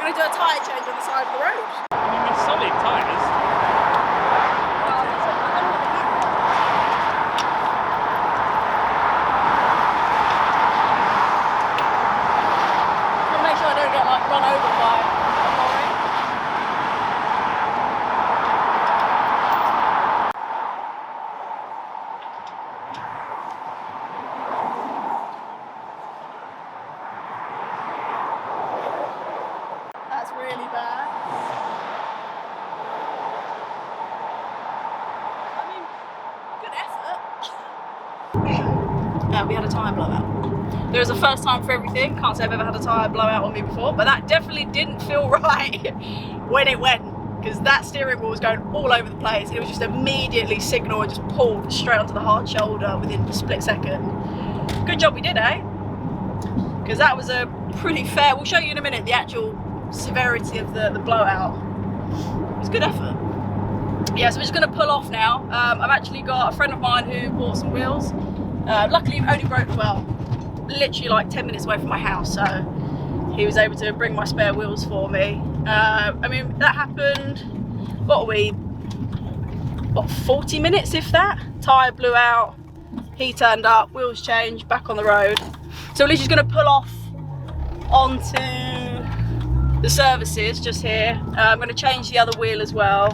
going to do a tyre change on the side of the road. I mean, they're solid tyres. I'll make sure I don't get like run over by a lorry. That's really bad. I mean, good effort. We had a tyre blowout. There was a first time for everything. Can't say I've ever had a tyre blowout on me before, but that definitely didn't feel right when it went, because that steering wheel was going all over the place. It was just immediately signal and just pulled straight onto the hard shoulder within a split second. Good job we did, eh? Because that was a pretty fair, we'll show you in a minute the actual severity of the blowout. It was good effort. Yeah, so we're just going to pull off now. I've actually got a friend of mine who bought some wheels. Luckily only broke, well, literally like 10 minutes away from my house, so he was able to bring my spare wheels for me. I mean, that happened, what are we, 40 minutes if that? Tyre blew out, he turned up, wheels changed, back on the road. So we're just going to pull off onto the services just here. I'm going to change the other wheel as well.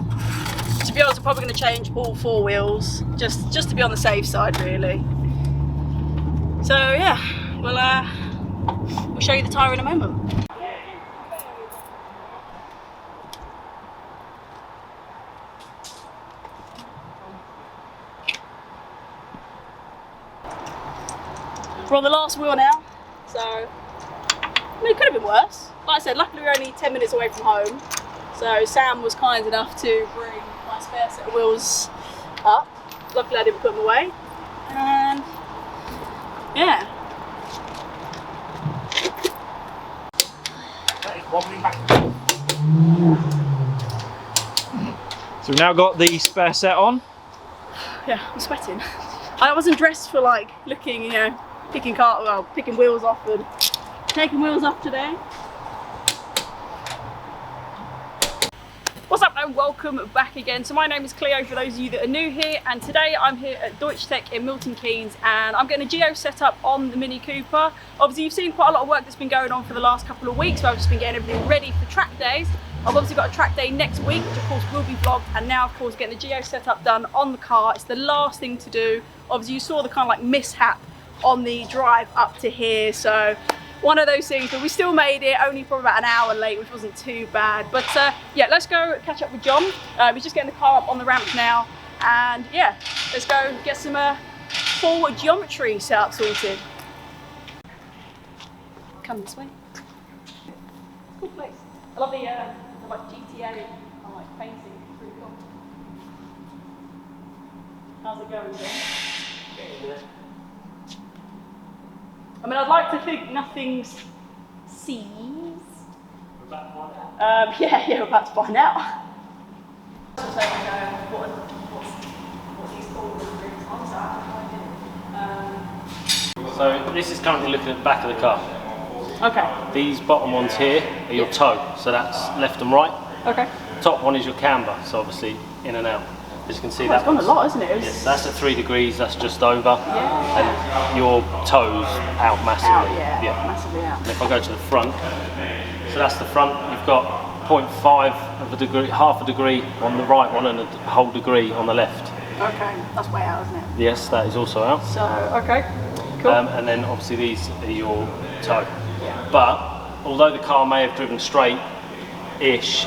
To be honest, I'm probably going to change all 4 wheels just to be on the safe side, really. So yeah, we'll show you the tyre in a moment. We're on the last wheel now, so I mean, it could have been worse. Like I said, luckily we're only 10 minutes away from home, so Sam was kind enough to bring my spare set of wheels up. Luckily I didn't put them away, and yeah. So we've now got the spare set on. Yeah, I'm sweating. I wasn't dressed for like looking, you know, picking wheels off and taking wheels off today. What's up and welcome back again. So my name is Cleo for those of you that are new here, and today I'm here at Deutsch Tech in Milton Keynes and I'm getting a geo set up on the Mini Cooper. Obviously you've seen quite a lot of work that's been going on for the last couple of weeks, where I've just been getting everything ready for track days. I've obviously got a track day next week, which of course will be vlogged, and now of course getting the geo setup done on the car. It's the last thing to do. Obviously you saw the kind of like mishap on the drive up to here, so one of those things, but we still made it, only probably about an hour late, which wasn't too bad. But yeah, let's go catch up with John. We're just getting the car up on the ramp now, and yeah, let's go get some forward geometry setup sorted. Come this way. Cool place. I love the like GTA, I like painting, it's pretty cool. How's it going, John? I mean, I'd like to think nothing's seized. We're about to find out. Yeah, we're about to find out. So this is currently looking at the back of the car. Okay. These bottom ones here are your toe, so that's left and right. Okay. Top one is your camber, so obviously in and out. As you can see, It's gone a lot, isn't it? Yes, that's at 3 degrees, that's just over. Yeah. And your toes out massively. Yeah, massively out. And if I go to the front, so that's the front, you've got 0.5 of a degree, half a degree on the right one and a whole degree on the left. Okay, that's way out, isn't it? Yes, that is also out. So, okay, cool. And then obviously these are your toe. Yeah. But although the car may have driven straight-ish,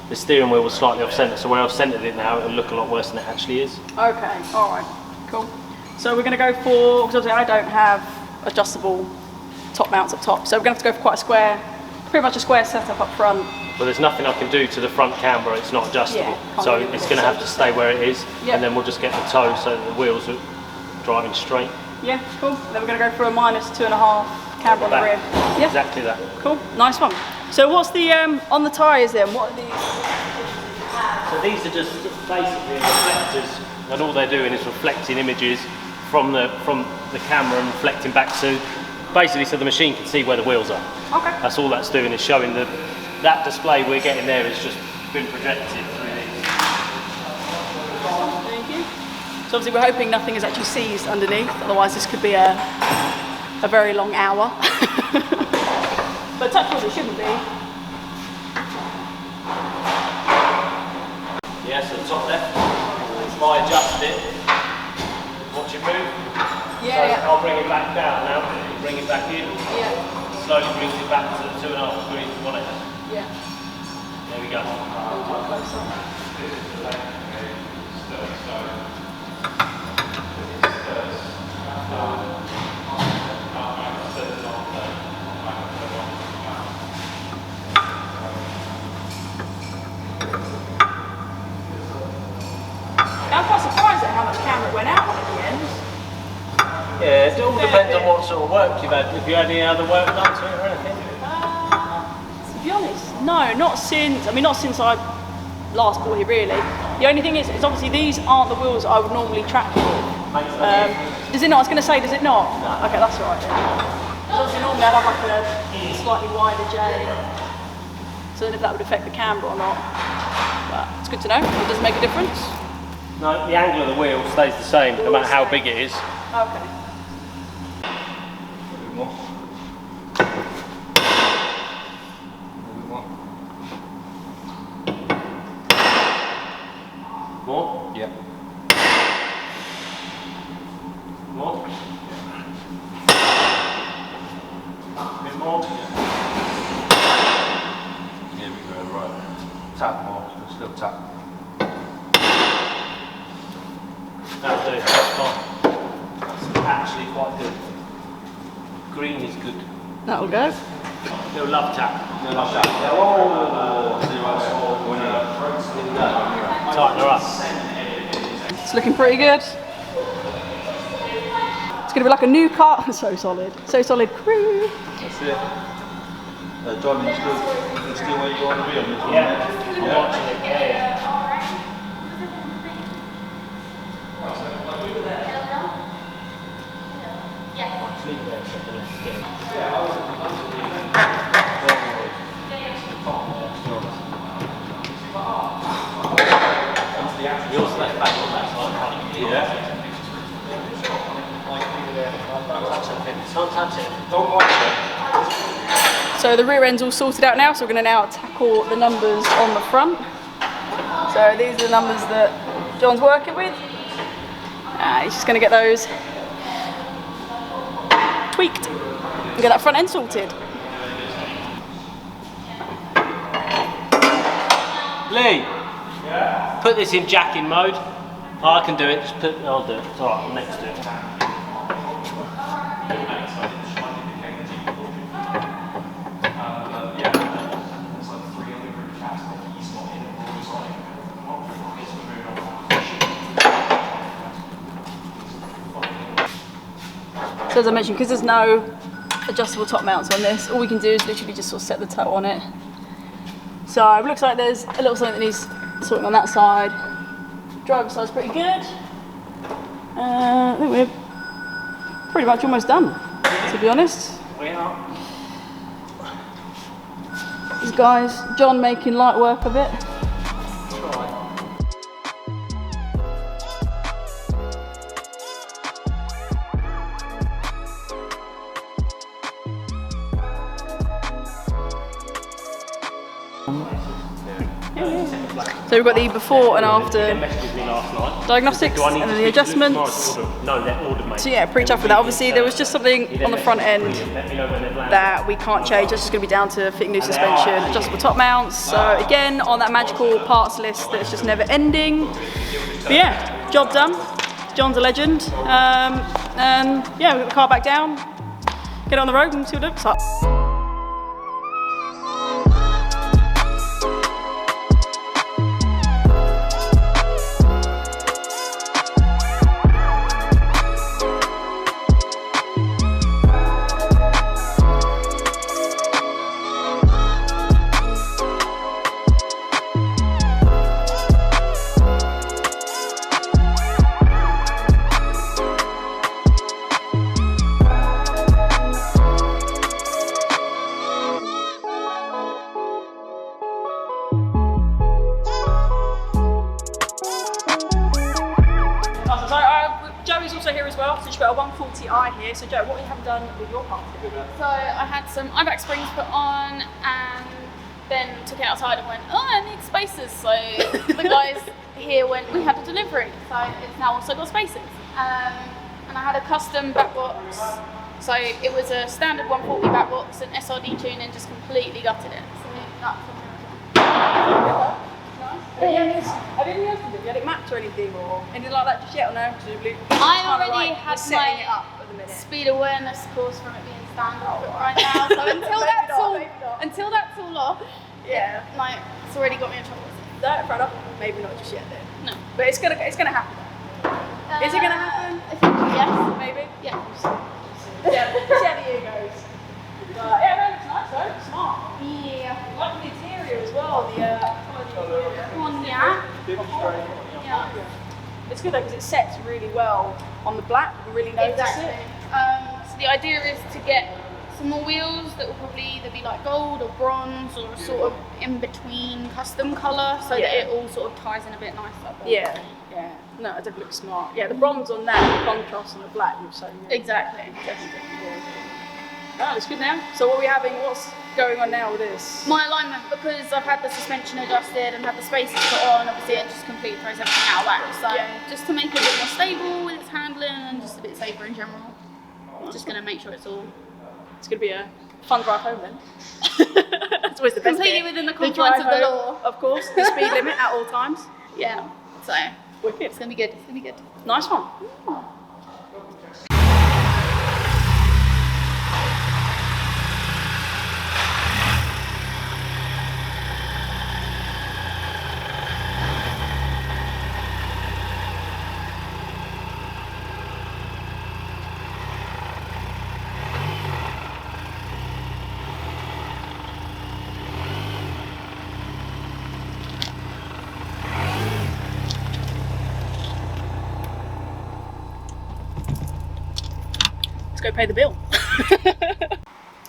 the steering wheel was slightly off centre, so where I've centred it now, it'll look a lot worse than it actually is. Okay, alright, cool. So we're going to go for, because obviously I don't have adjustable top mounts up top, so we're going to have to go for quite a square, pretty much a square setup up front. But there's nothing I can do to the front camber, it's not adjustable. Yeah, so it's going to have to stay where it is, yeah. And then we'll just get the toe so that the wheels are driving straight. Yeah, cool. Then we're going to go for a -2.5 camber on the rear. Yeah. Exactly that. Cool, nice one. So what's the, on the tyres then, what are these? So these are just basically reflectors, and all they're doing is reflecting images from the camera and reflecting back to, basically so the machine can see where the wheels are. Okay. That's all that's doing, is showing the that display we're getting there has just been projected through these. Thank you. So obviously we're hoping nothing is actually seized underneath, otherwise this could be a very long hour. But touch wood, it shouldn't be. Yeah, so the top left, if I adjust it, watch it move. Yeah, So I'll bring it back down now, bring it back in, yeah, slowly brings it back to the 2.5 degrees we want it. yeah. There we go. I'm quite surprised at how much camera went out on at the end. Yeah, it all depends on what sort of work you've had. Have you had any other work done to it or anything? To be honest, no, not since I last bought it really. The only thing is obviously these aren't the wheels I would normally track it with. Does it not? I was going to say, does it not? No. Okay, that's all right. Because obviously normally I'd have like a slightly wider J. So then if that would affect the camber or not. But it's good to know. It doesn't make a difference. No, the angle of the wheel stays the same, no matter how big it is. Okay. A bit more. More? Yeah. More? A bit more? Yeah, we go right. Tap more, still tap. That'll do, that's fine. That's actually quite good. Green is good. That'll go. Little love tap. No, like that. Oh, see when you Tighten her up. It's looking pretty good. It's going to be like a new car. So solid. So solid crew. That's it. John, you still where you want to be on this one? Yeah, I'm watching it. Yeah. Leave it there a second, let's get it. Yours left back on that side, Yeah. Don't touch it. Don't watch it. So the rear end's all sorted out now, so we're going to now tackle the numbers on the front. So these are the numbers that John's working with. He's just going to get those tweaked and get that front end sorted. Lee, put this in jacking mode. Oh, I can do it, I'll do it. It's alright, I'm next to it. So as I mentioned, because there's no adjustable top mounts on this, all we can do is literally just sort of set the toe on it. So it looks like there's a little something that needs sorting on that side. Driver side's pretty good. I think we're pretty much almost done, to be honest. We are. These guys, John making light work of it. So we've got the before and after diagnostics and then the adjustments. No, they're ordered, mate. So yeah, pretty tough with that. Obviously there was just something on the front end that we can't change. That's just going to be down to fitting new suspension, adjustable top mounts. So again, on that magical parts list that's just never ending. But yeah, job done. John's a legend. And yeah, we've got the car back down, get it on the road and see what it looks like. also here as well. So you've got a 140i here. So Joe, what have you done with your car? So I had some IVAC springs put on and then took it outside and went, oh, I need spacers. So the guys here went, we had a delivery. So it's now also got spacers. And I had a custom back box. So it was a standard 140 back box and SRD tuning, just completely gutted it. So that's Nice. Have you had it mapped or anything or anything like that just yet or no? I already had setting it my up at the minute. speed awareness course from it being standard right now. So until that's all off, Yeah. like it's already got me in trouble. No, fair enough. Maybe not just yet then. No. But it's gonna happen. Is it gonna happen? I think yes. Maybe. Yeah. Yeah. See how the year goes. But yeah, no, it's nice though. Smart. Yeah. I like the interior as well. Yeah. It's good though because it sets really well on the black. You really notice Exactly. it. So the idea is to get some more wheels that will probably either be like gold or bronze or a sort of in between custom colour, so that it all sort of ties in a bit nicer. Yeah. Yeah. No, it definitely looks smart. Yeah, the bronze on that, the contrast on the black looks so good. Exactly. Oh, it's good now. So what are we having? What's going on now with this? My alignment, because I've had the suspension adjusted and had the spacers put on, obviously it just completely throws everything out of whack. So just to make it a bit more stable with its handling and just a bit safer in general, I'm just going to make sure it's all... It's going to be a fun drive home then. It's always the best completely bit. within the confines of the law. Of course, the speed limit at all times. Yeah, so Wicked. it's going to be good. It's going to be good. Nice one. Go pay the bill.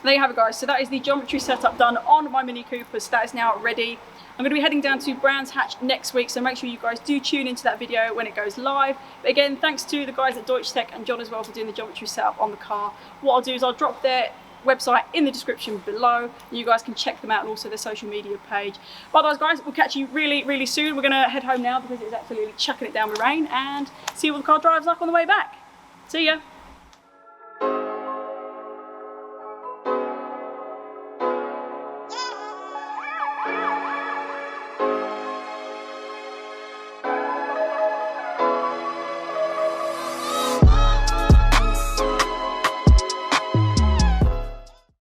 There you have it guys, so that is the geometry setup done on my Mini Cooper, so that is now ready. I'm going to be heading down to Brands Hatch next week, so make sure you guys do tune into that video when it goes live. But again, thanks to the guys at Deutsch Tech and John as well for doing the geometry setup on the car. What I'll do is I'll drop their website in the description below. You guys can check them out and also their social media page. But otherwise guys, we'll catch you really soon. We're going to head home now because it's absolutely chucking it down with rain and see what the car drives like on the way back. See ya.